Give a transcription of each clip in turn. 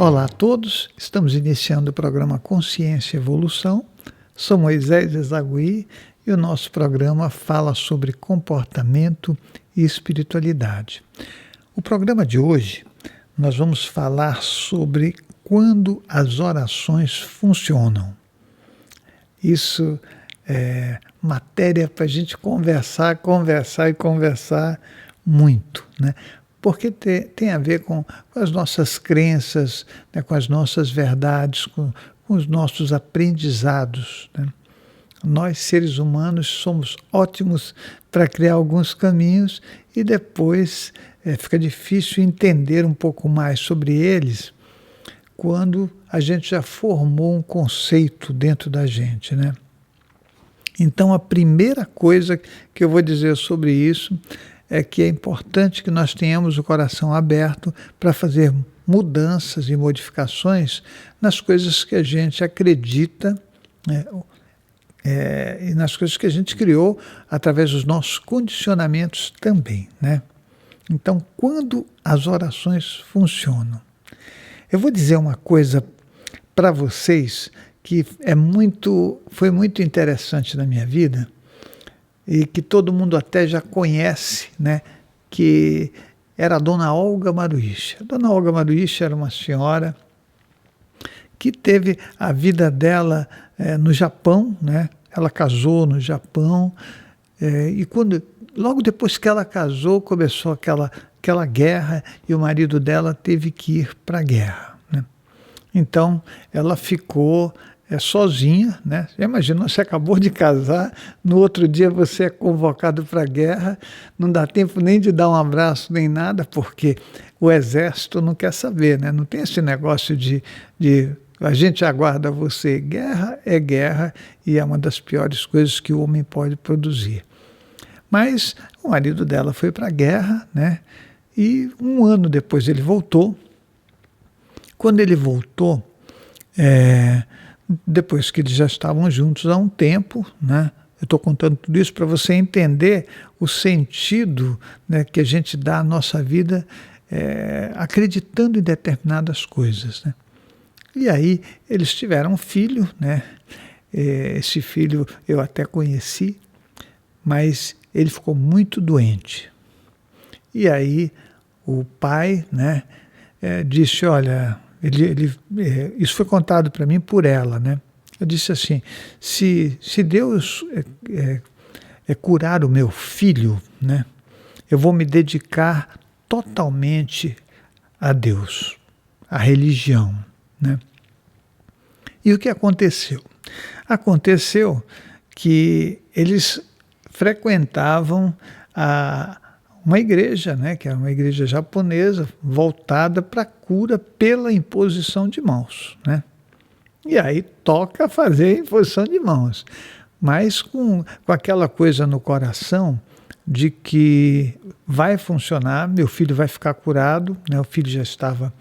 Olá a todos, estamos iniciando o programa Consciência e Evolução. Sou Moisés Ezagui e o nosso programa fala sobre comportamento e espiritualidade. O programa de hoje nós vamos falar sobre quando as orações funcionam. Isso é matéria para a gente conversar muito, né? Porque tem a ver com as nossas crenças, né, com as nossas verdades, com os nossos aprendizados, né? Nós, seres humanos, somos ótimos para criar alguns caminhos e depois fica difícil entender um pouco mais sobre eles quando a gente já formou um conceito dentro da gente, né? Então, a primeira coisa que eu vou dizer sobre isso é que é importante que nós tenhamos o coração aberto para fazer mudanças e modificações nas coisas que a gente acredita, né, e nas coisas que a gente criou através dos nossos condicionamentos também, né? Então, quando as orações funcionam, eu vou dizer uma coisa para vocês que foi muito interessante na minha vida, e que todo mundo até já conhece, né, que era a Dona Olga Maruícha. A Dona Olga Maruícha era uma senhora que teve a vida dela no Japão, né? Ela casou no Japão, e logo depois que ela casou, começou aquela guerra e o marido dela teve que ir para a guerra, né? Então, ela ficou sozinha, né? Já imaginou, você acabou de casar, no outro dia você é convocado para a guerra, não dá tempo nem de dar um abraço nem nada, porque o exército não quer saber, né? Não tem esse negócio de a gente aguarda você. Guerra é guerra e é uma das piores coisas que o homem pode produzir. Mas o marido dela foi para a guerra, né? E um ano depois ele voltou. Quando ele voltou, depois que eles já estavam juntos há um tempo, né? Eu estou contando tudo isso para você entender o sentido, né, que a gente dá à nossa vida acreditando em determinadas coisas, né? E aí eles tiveram um filho, né? Esse filho eu até conheci, mas ele ficou muito doente. E aí o pai, né, disse, olha, isso foi contado para mim por ela, né? Eu disse assim, se Deus curar o meu filho, né, eu vou me dedicar totalmente a Deus, à religião, né? E o que aconteceu? Aconteceu que eles frequentavam uma igreja, né, que era uma igreja japonesa, voltada para a cura pela imposição de mãos, né? E aí toca fazer a imposição de mãos, mas com aquela coisa no coração de que vai funcionar, meu filho vai ficar curado, né? O filho já estava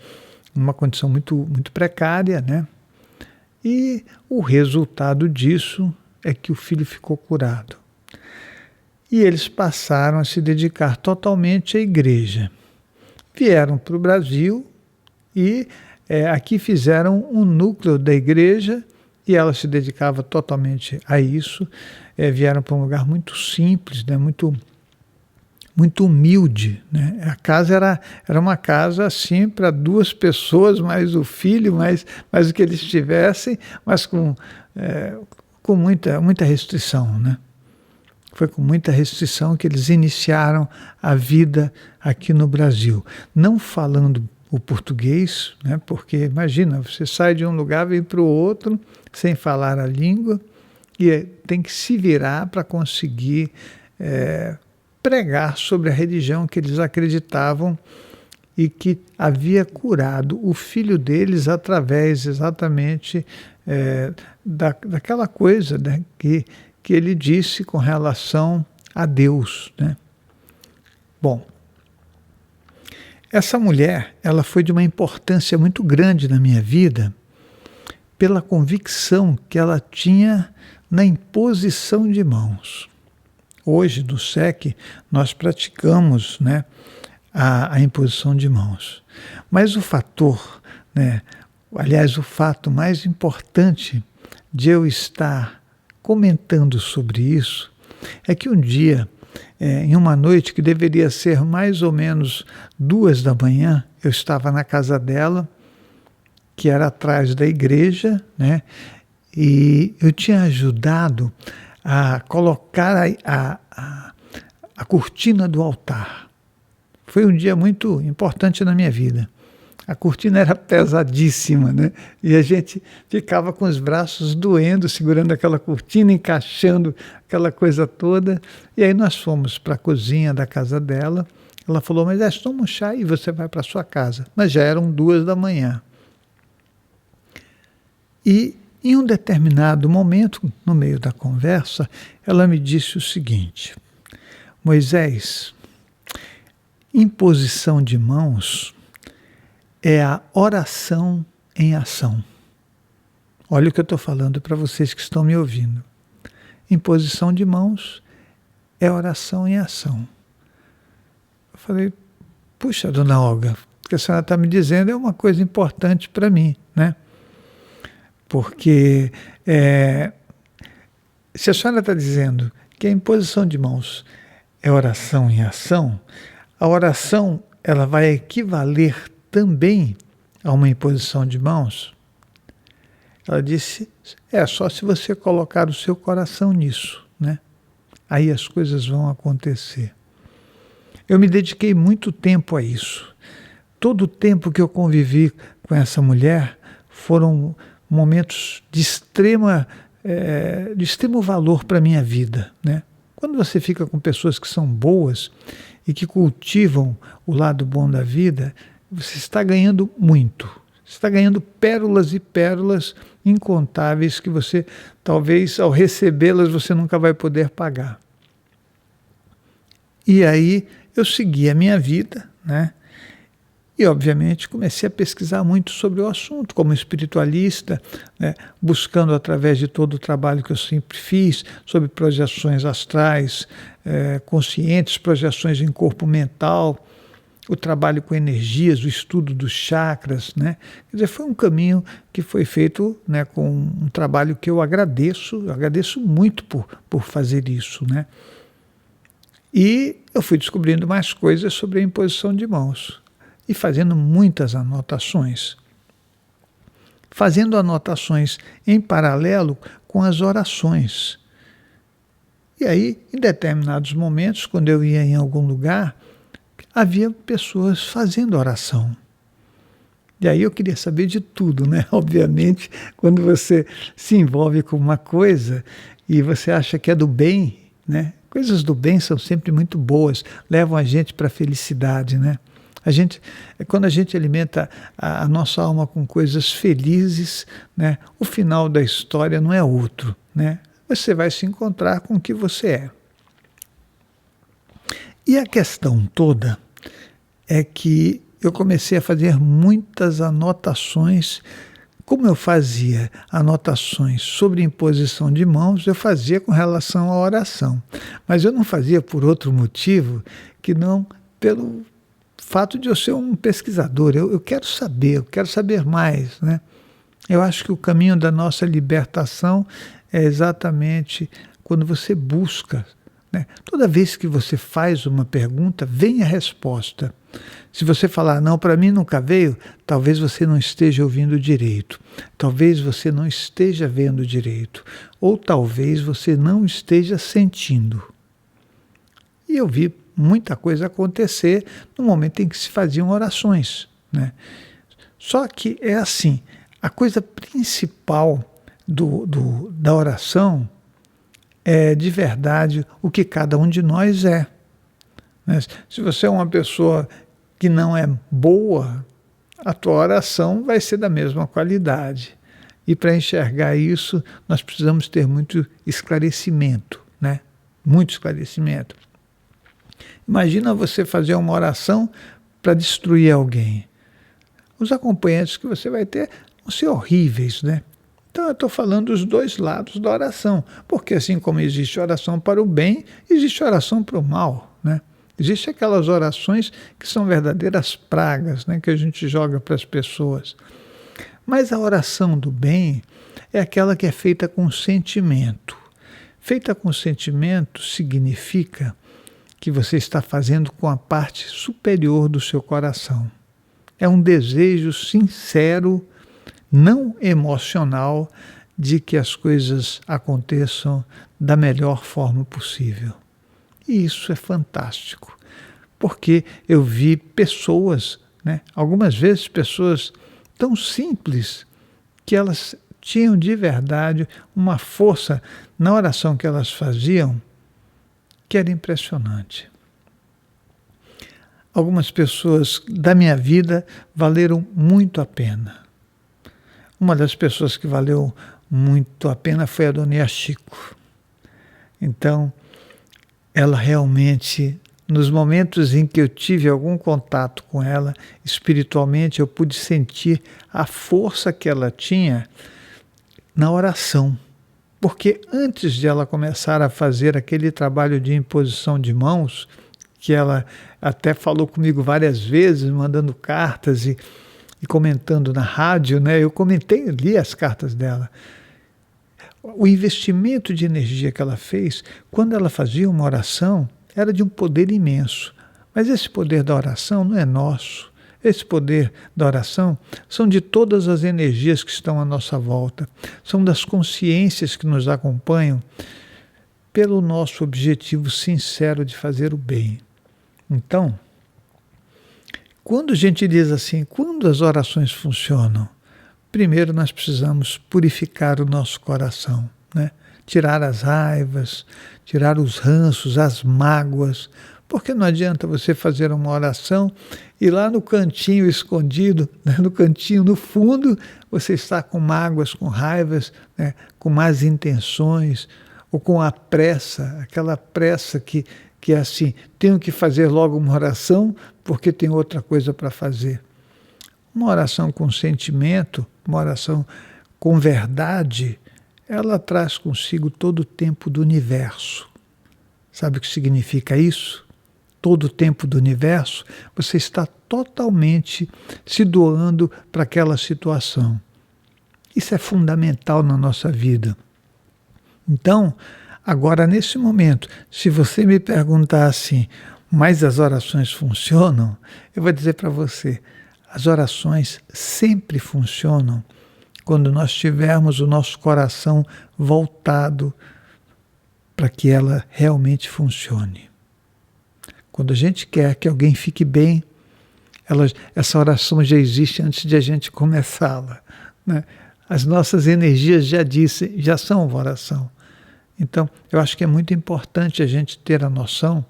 numa condição muito, muito precária, né? E o resultado disso é que o filho ficou curado. E eles passaram a se dedicar totalmente à igreja. Vieram para o Brasil e aqui fizeram um núcleo da igreja e ela se dedicava totalmente a isso. Vieram para um lugar muito simples, né, muito humilde, né? A casa era uma casa assim para 2 pessoas, mais o filho, mais o que eles tivessem, mas com muita restrição, né? Foi com muita restrição que eles iniciaram a vida aqui no Brasil. Não falando o português, né? Porque imagina, você sai de um lugar, vem para o outro, sem falar a língua, e tem que se virar para conseguir pregar sobre a religião que eles acreditavam e que havia curado o filho deles através exatamente daquela coisa, né, que ele disse com relação a Deus, né? Bom, essa mulher, ela foi de uma importância muito grande na minha vida pela convicção que ela tinha na imposição de mãos. Hoje, no SEC, nós praticamos, né, a imposição de mãos. Mas o fator né? Aliás, o fato mais importante de eu estar comentando sobre isso é que um dia, em uma noite que deveria ser mais ou menos 2 da manhã, eu estava na casa dela, que era atrás da igreja, né? E eu tinha ajudado a colocar a cortina do altar. Foi um dia muito importante na minha vida. A cortina era pesadíssima, né? E a gente ficava com os braços doendo, segurando aquela cortina, encaixando aquela coisa toda. E aí nós fomos para a cozinha da casa dela. Ela falou, mas toma um chá e você vai para a sua casa. Mas já eram 2 da manhã. E em um determinado momento, no meio da conversa, ela me disse o seguinte: Moisés, imposição de mãos é a oração em ação. Olha o que eu estou falando para vocês que estão me ouvindo. Imposição de mãos é oração em ação. Eu falei, puxa, dona Olga, o que a senhora está me dizendo é uma coisa importante para mim, né? Porque se a senhora está dizendo que a imposição de mãos é oração em ação, a oração ela vai equivaler também a uma imposição de mãos? Ela disse, só se você colocar o seu coração nisso, né? Aí as coisas vão acontecer. Eu me dediquei muito tempo a isso. Todo o tempo que eu convivi com essa mulher foram momentos de extremo valor para a minha vida, né? Quando você fica com pessoas que são boas e que cultivam o lado bom da vida, você está ganhando muito. Você está ganhando pérolas e pérolas incontáveis que você, talvez, ao recebê-las, você nunca vai poder pagar. E aí eu segui a minha vida, né? E, obviamente, comecei a pesquisar muito sobre o assunto, como espiritualista, né, buscando, através de todo o trabalho que eu sempre fiz, sobre projeções astrais, conscientes, projeções em corpo mental, o trabalho com energias, o estudo dos chakras, né? Quer dizer, foi um caminho que foi feito, né, com um trabalho que eu agradeço muito por fazer isso, né? E eu fui descobrindo mais coisas sobre a imposição de mãos. E fazendo muitas anotações. Fazendo anotações em paralelo com as orações. E aí, em determinados momentos, quando eu ia em algum lugar, havia pessoas fazendo oração. E aí eu queria saber de tudo, né? Obviamente, quando você se envolve com uma coisa e você acha que é do bem, né? Coisas do bem são sempre muito boas, levam a gente para a felicidade, né? Quando a gente alimenta a nossa alma com coisas felizes, né, o final da história não é outro, né? Você vai se encontrar com o que você é. E a questão toda é que eu comecei a fazer muitas anotações. Como eu fazia anotações sobre imposição de mãos, eu fazia com relação à oração. Mas eu não fazia por outro motivo que não pelo fato de eu ser um pesquisador. Eu quero saber mais, né? Eu acho que o caminho da nossa libertação é exatamente quando você busca, né? Toda vez que você faz uma pergunta, vem a resposta. Se você falar, não, para mim nunca veio, talvez você não esteja ouvindo direito, talvez você não esteja vendo direito, ou talvez você não esteja sentindo. E eu vi muita coisa acontecer no momento em que se faziam orações, né? Só que é assim, a coisa principal da oração é de verdade o que cada um de nós é. Né? Se você é uma pessoa que não é boa, a tua oração vai ser da mesma qualidade. E para enxergar isso, nós precisamos ter muito esclarecimento, né? Muito esclarecimento. Imagina você fazer uma oração para destruir alguém. Os acompanhantes que você vai ter vão ser horríveis, né? Então eu estou falando dos dois lados da oração, porque assim como existe oração para o bem, existe oração para o mal, né? Existem aquelas orações que são verdadeiras pragas, né, que a gente joga para as pessoas. Mas a oração do bem é aquela que é feita com sentimento. Feita com sentimento significa que você está fazendo com a parte superior do seu coração. É um desejo sincero, não emocional, de que as coisas aconteçam da melhor forma possível. E isso é fantástico, porque eu vi pessoas, algumas vezes pessoas tão simples, que elas tinham de verdade uma força na oração que elas faziam, que era impressionante. Algumas pessoas da minha vida valeram muito a pena. Uma das pessoas que valeu muito a pena foi a Dona Chico. Então, ela realmente, nos momentos em que eu tive algum contato com ela, espiritualmente, eu pude sentir a força que ela tinha na oração. Porque antes de ela começar a fazer aquele trabalho de imposição de mãos, que ela até falou comigo várias vezes, mandando cartas e comentando na rádio, eu comentei, li as cartas dela. O investimento de energia que ela fez, quando ela fazia uma oração, era de um poder imenso. Mas esse poder da oração não é nosso. Esse poder da oração são de todas as energias que estão à nossa volta, são das consciências que nos acompanham pelo nosso objetivo sincero de fazer o bem. Então, quando a gente diz assim, quando as orações funcionam, primeiro nós precisamos purificar o nosso coração, tirar as raivas, tirar os ranços, as mágoas, porque não adianta você fazer uma oração e lá no cantinho escondido, no cantinho, no fundo, você está com mágoas, com raivas, com más intenções, ou com a pressa, aquela pressa que é assim, tenho que fazer logo uma oração porque tem outra coisa para fazer. Uma oração com sentimento, uma oração com verdade, ela traz consigo todo o tempo do universo. Sabe o que significa isso? Todo o tempo do universo, você está totalmente se doando para aquela situação. Isso é fundamental na nossa vida. Então, agora nesse momento, se você me perguntar assim, mas as orações funcionam? Eu vou dizer para você, as orações sempre funcionam quando nós tivermos o nosso coração voltado para que ela realmente funcione. Quando a gente quer que alguém fique bem, essa oração já existe antes de a gente começá-la. As nossas energias já são uma oração. Então, eu acho que é muito importante a gente ter a noção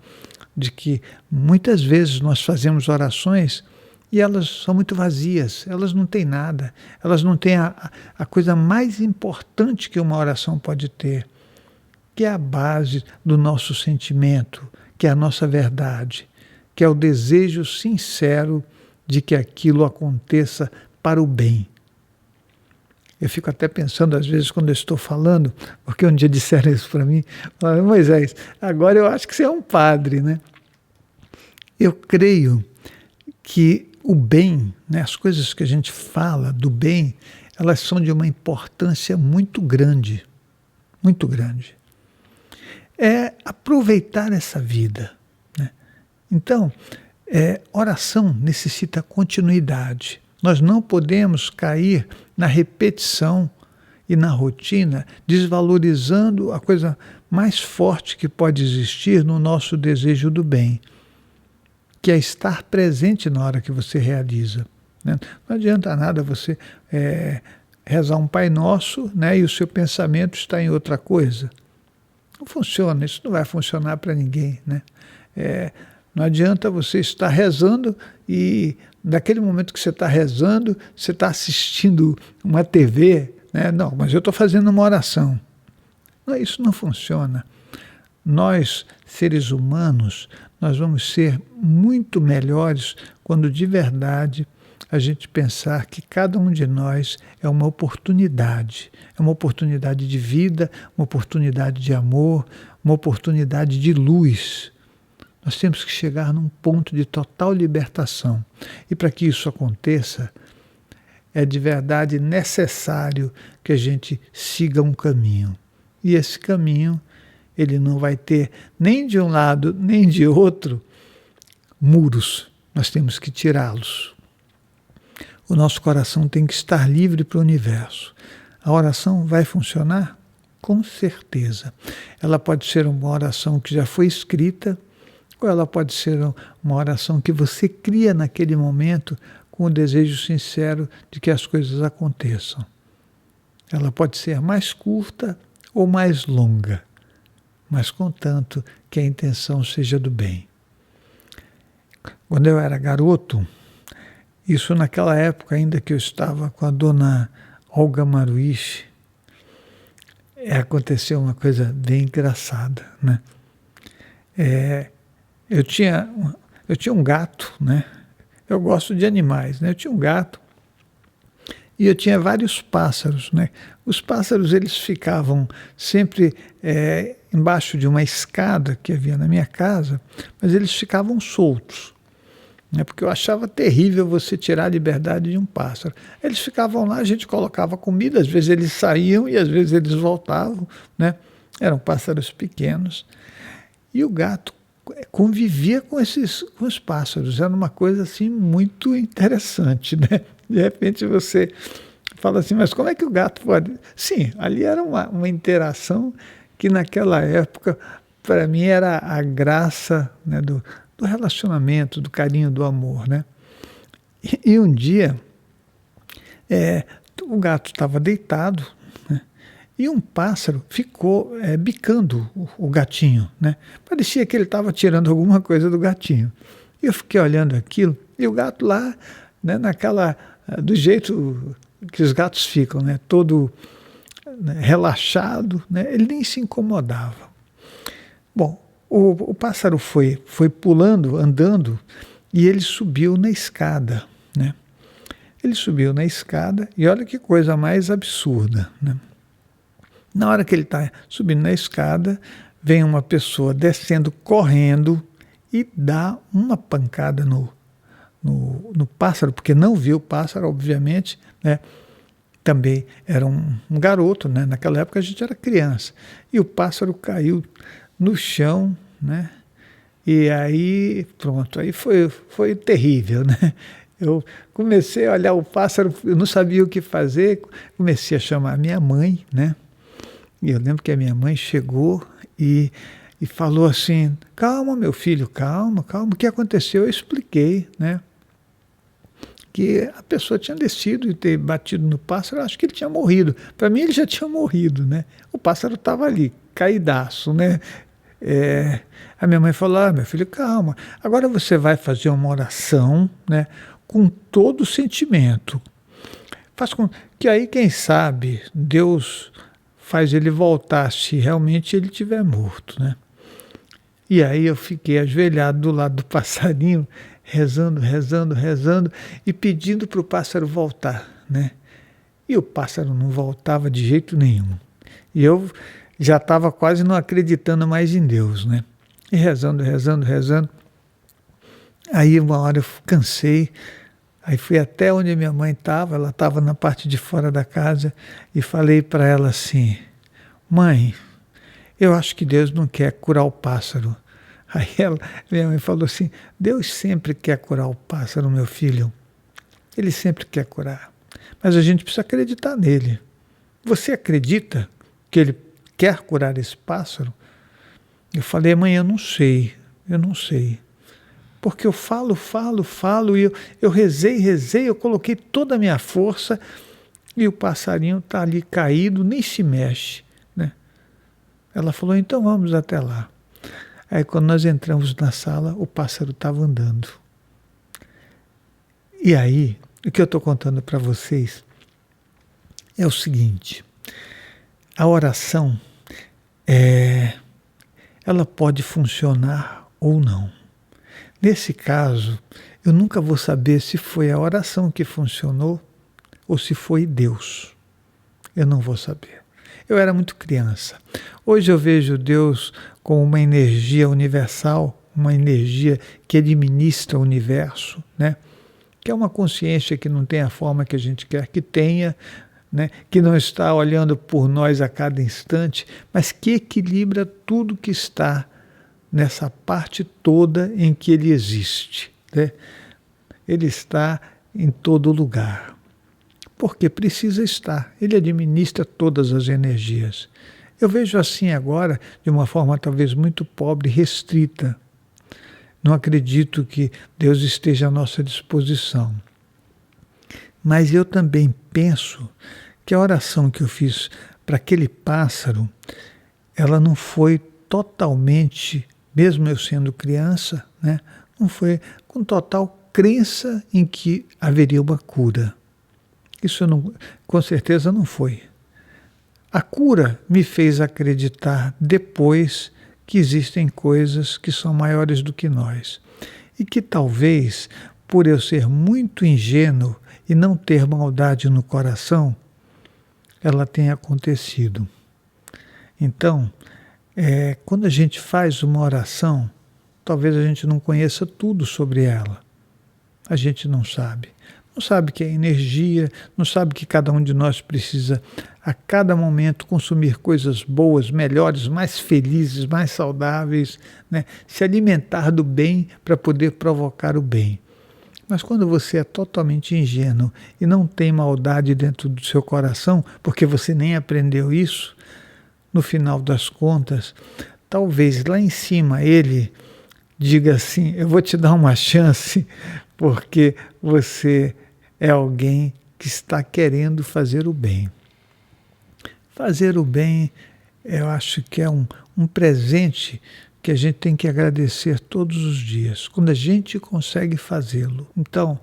de que muitas vezes nós fazemos orações e elas são muito vazias, elas não têm nada, elas não têm a coisa mais importante que uma oração pode ter, que é a base do nosso sentimento, que é a nossa verdade, que é o desejo sincero de que aquilo aconteça para o bem. Eu fico até pensando, às vezes, quando eu estou falando, porque um dia disseram isso para mim, falaram, Moisés, agora eu acho que você é um padre, Eu creio que o bem, as coisas que a gente fala do bem, elas são de uma importância muito grande, muito grande. É aproveitar essa vida. Então, oração necessita continuidade. Nós não podemos cair na repetição e na rotina, desvalorizando a coisa mais forte que pode existir no nosso desejo do bem, que é estar presente na hora que você realiza. Não adianta nada você rezar um Pai Nosso, e o seu pensamento está em outra coisa. Não funciona, isso não vai funcionar para ninguém. Não adianta você estar rezando e naquele momento que você está rezando, você está assistindo uma TV, Não, mas eu estou fazendo uma oração. Não, isso não funciona. Nós, seres humanos, nós vamos ser muito melhores quando de verdade a gente pensar que cada um de nós é uma oportunidade de vida, uma oportunidade de amor, uma oportunidade de luz. Nós temos que chegar num ponto de total libertação. E para que isso aconteça, é de verdade necessário que a gente siga um caminho. E esse caminho, ele não vai ter nem de um lado, nem de outro, muros. Nós temos que tirá-los. O nosso coração tem que estar livre para o universo. A oração vai funcionar? Com certeza. Ela pode ser uma oração que já foi escrita, ou ela pode ser uma oração que você cria naquele momento com o desejo sincero de que as coisas aconteçam. Ela pode ser mais curta ou mais longa, mas contanto que a intenção seja do bem. Quando eu era garoto, isso naquela época ainda que eu estava com a dona Olga Maruiche, aconteceu uma coisa bem engraçada, né? Eu tinha um gato, né? Eu gosto de animais, né? Eu tinha um gato e eu tinha vários pássaros, né? Os pássaros, eles ficavam sempre embaixo de uma escada que havia na minha casa, mas eles ficavam soltos, né? Porque eu achava terrível você tirar a liberdade de um pássaro. Eles ficavam lá, a gente colocava comida, às vezes eles saíam e às vezes eles voltavam, né? Eram pássaros pequenos. E o gato convivia com os pássaros, era uma coisa assim muito interessante, né? De repente você fala assim, mas como é que o gato pode... Sim, ali era uma interação que naquela época, para mim, era a graça, né, do relacionamento, do carinho, do amor, né? E um dia, o gato estava deitado, né? E um pássaro ficou bicando o gatinho, né? Parecia que ele estava tirando alguma coisa do gatinho. E eu fiquei olhando aquilo, e o gato lá, né, do jeito que os gatos ficam, né, todo, né, relaxado, né, ele nem se incomodava. Bom, o pássaro foi pulando, andando, e ele subiu na escada, né? Ele subiu na escada, e olha que coisa mais absurda, né? Na hora que ele está subindo na escada, vem uma pessoa descendo, correndo, e dá uma pancada no pássaro, porque não viu o pássaro, obviamente, né? Também era um garoto, né? Naquela época a gente era criança. E o pássaro caiu no chão, né? E aí, pronto, aí foi terrível, né? Eu comecei a olhar o pássaro, eu não sabia o que fazer, comecei a chamar a minha mãe, né? E eu lembro que a minha mãe chegou e falou assim, calma meu filho, calma, o que aconteceu? Eu expliquei, né? Que a pessoa tinha descido e ter batido no pássaro, eu acho que ele tinha morrido. Para mim ele já tinha morrido, né? O pássaro estava ali, caídaço, né? A minha mãe falou, meu filho, calma, agora você vai fazer uma oração, né, com todo o sentimento. Faz com que aí, quem sabe, Deus faz ele voltar se realmente ele estiver morto, né? E aí eu fiquei ajoelhado do lado do passarinho, rezando e pedindo para o pássaro voltar, né? E o pássaro não voltava de jeito nenhum. E eu já estava quase não acreditando mais em Deus, né? E rezando. Aí uma hora eu cansei, aí fui até onde minha mãe estava, ela estava na parte de fora da casa, e falei para ela assim, mãe, eu acho que Deus não quer curar o pássaro. Aí minha mãe falou assim, Deus sempre quer curar o pássaro, meu filho. Ele sempre quer curar. Mas a gente precisa acreditar nele. Você acredita que ele quer curar esse pássaro? Eu falei, mãe, eu não sei. Porque eu falo, e eu rezei, eu coloquei toda a minha força, e o passarinho está ali caído, nem se mexe, né? Ela falou, então vamos até lá. Aí quando nós entramos na sala, o pássaro estava andando. E aí, o que eu estou contando para vocês é o seguinte, a oração, ela pode funcionar ou não. Nesse caso, eu nunca vou saber se foi a oração que funcionou ou se foi Deus. Eu não vou saber. Eu era muito criança. Hoje eu vejo Deus como uma energia universal, uma energia que administra o universo, né? que é uma consciência que não tem a forma que a gente quer que tenha, né, que não está olhando por nós a cada instante, mas que equilibra tudo que está nessa parte toda em que ele existe, né? Ele está em todo lugar, porque precisa estar. Ele administra todas as energias. Eu vejo assim agora, de uma forma talvez muito pobre, restrita. Não acredito que Deus esteja à nossa disposição. Mas eu também penso que a oração que eu fiz para aquele pássaro, ela não foi totalmente, mesmo eu sendo criança, né, não foi com total crença em que haveria uma cura. Isso não, com certeza não foi. A cura me fez acreditar depois que existem coisas que são maiores do que nós. E que talvez, por eu ser muito ingênuo e não ter maldade no coração, ela tenha acontecido. Então, quando a gente faz uma oração, talvez a gente não conheça tudo sobre ela. A gente não sabe. Não sabe que é energia, não sabe que cada um de nós precisa, a cada momento, consumir coisas boas, melhores, mais felizes, mais saudáveis, né? Se alimentar do bem para poder provocar o bem. Mas quando você é totalmente ingênuo e não tem maldade dentro do seu coração, porque você nem aprendeu isso, no final das contas, talvez lá em cima ele diga assim: eu vou te dar uma chance, porque você é alguém que está querendo fazer o bem. Fazer o bem, eu acho que é um presente que a gente tem que agradecer todos os dias, quando a gente consegue fazê-lo. Então,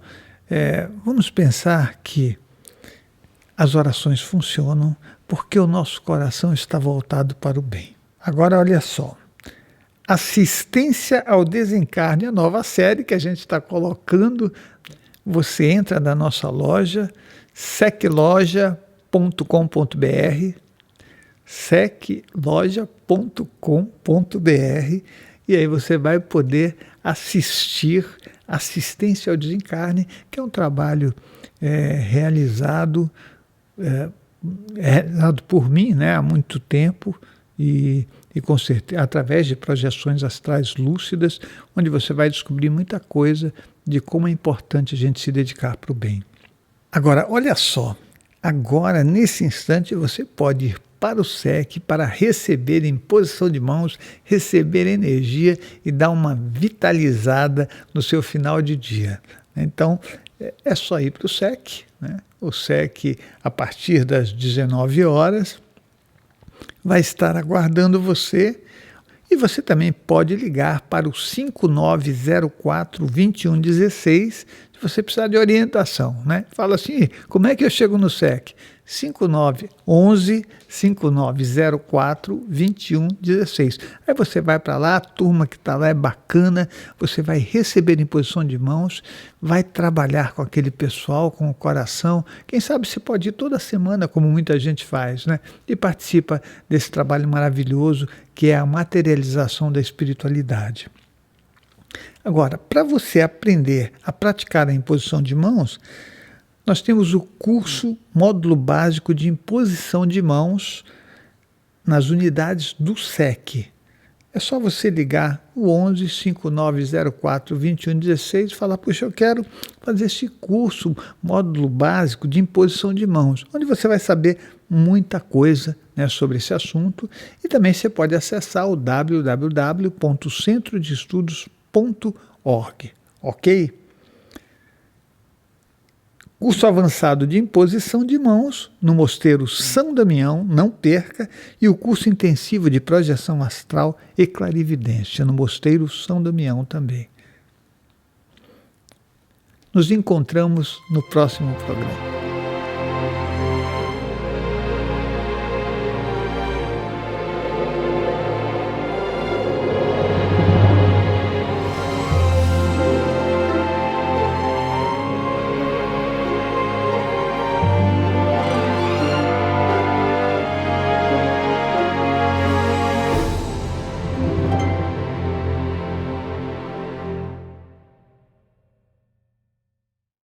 vamos pensar que as orações funcionam porque o nosso coração está voltado para o bem. Agora, olha só. Assistência ao Desencarne, a nova série que a gente está colocando. Você entra na nossa loja, secloja.com.br, secloja.com.br, e aí você vai poder assistir Assistência ao Desencarne, que é um trabalho realizado por mim, né, há muito tempo, e com certeza, através de projeções astrais lúcidas, onde você vai descobrir muita coisa de como é importante a gente se dedicar para o bem. Agora, olha só, agora, nesse instante, você pode ir para o SEC para receber em posição de mãos, receber energia e dar uma vitalizada no seu final de dia. Então, é só ir para o SEC, né? O SEC, a partir das 19 horas, vai estar aguardando você, e você também pode ligar para o 5904-2116 se você precisar de orientação, né? Fala assim: como é que eu chego no SEC? 5911-5904-2116. Aí você vai para lá, a turma que está lá é bacana, você vai receber em posição de mãos, vai trabalhar com aquele pessoal, com o coração. Quem sabe você pode ir toda semana, como muita gente faz, né? E participa desse trabalho maravilhoso que é a materialização da espiritualidade. Agora, para você aprender a praticar a imposição de mãos, nós temos o curso Módulo Básico de Imposição de Mãos nas unidades do SEC. É só você ligar o 11-5904-2116 e falar: puxa, eu quero fazer esse curso Módulo Básico de Imposição de Mãos, onde você vai saber muita coisa, né, sobre esse assunto, e também você pode acessar o www.centrodeestudos.org, ok? Curso avançado de imposição de mãos no Mosteiro São Damião, não perca, e o curso intensivo de projeção astral e clarividência no Mosteiro São Damião também. Nos encontramos no próximo programa.